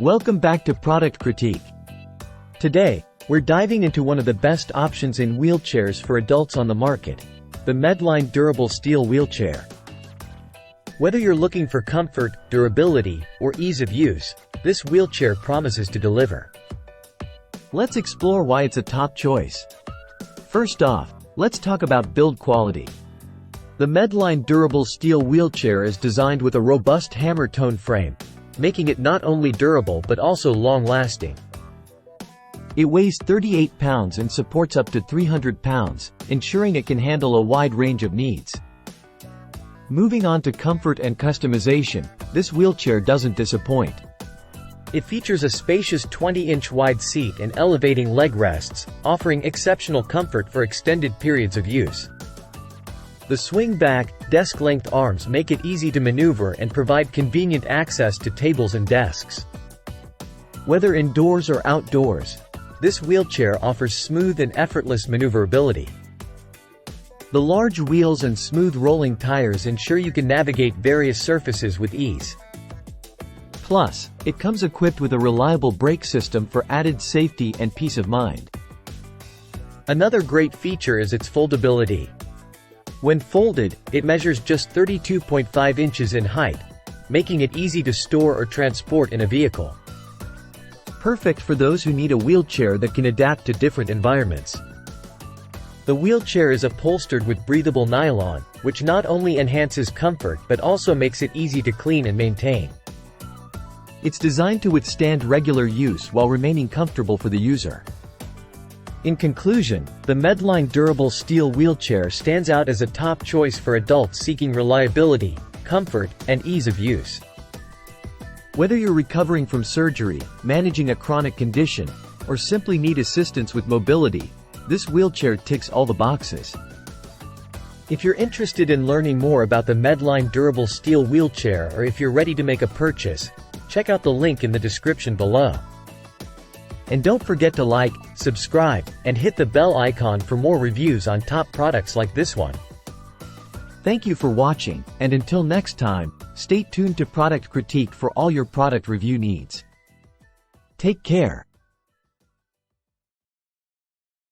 Welcome back to Product Critique. Today, we're diving into one of the best options in wheelchairs for adults on the market, the Medline Durable Steel Wheelchair. Whether you're looking for comfort, durability, or ease of use, this wheelchair promises to deliver. Let's explore why it's a top choice. First off, let's talk about build quality. The Medline Durable Steel Wheelchair is designed with a robust hammer-tone frame, making it not only durable but also long-lasting. It weighs 38 pounds and supports up to 300 pounds, ensuring it can handle a wide range of needs. Moving on to comfort and customization, this wheelchair doesn't disappoint. It features a spacious 20-inch wide seat and elevating leg rests, offering exceptional comfort for extended periods of use. The swing-back, desk-length arms make it easy to maneuver and provide convenient access to tables and desks. Whether indoors or outdoors, this wheelchair offers smooth and effortless maneuverability. The large wheels and smooth rolling tires ensure you can navigate various surfaces with ease. Plus, it comes equipped with a reliable brake system for added safety and peace of mind. Another great feature is its foldability. When folded, it measures just 32.5 inches in height, making it easy to store or transport in a vehicle. Perfect for those who need a wheelchair that can adapt to different environments. The wheelchair is upholstered with breathable nylon, which not only enhances comfort but also makes it easy to clean and maintain. It's designed to withstand regular use while remaining comfortable for the user. In conclusion, the Medline Durable Steel Wheelchair stands out as a top choice for adults seeking reliability, comfort, and ease of use. Whether you're recovering from surgery, managing a chronic condition, or simply need assistance with mobility, this wheelchair ticks all the boxes. If you're interested in learning more about the Medline Durable Steel Wheelchair or if you're ready to make a purchase, check out the link in the description below. And don't forget to like, subscribe, and hit the bell icon for more reviews on top products like this one. Thank you for watching, and until next time, stay tuned to Product Critique for all your product review needs. Take care.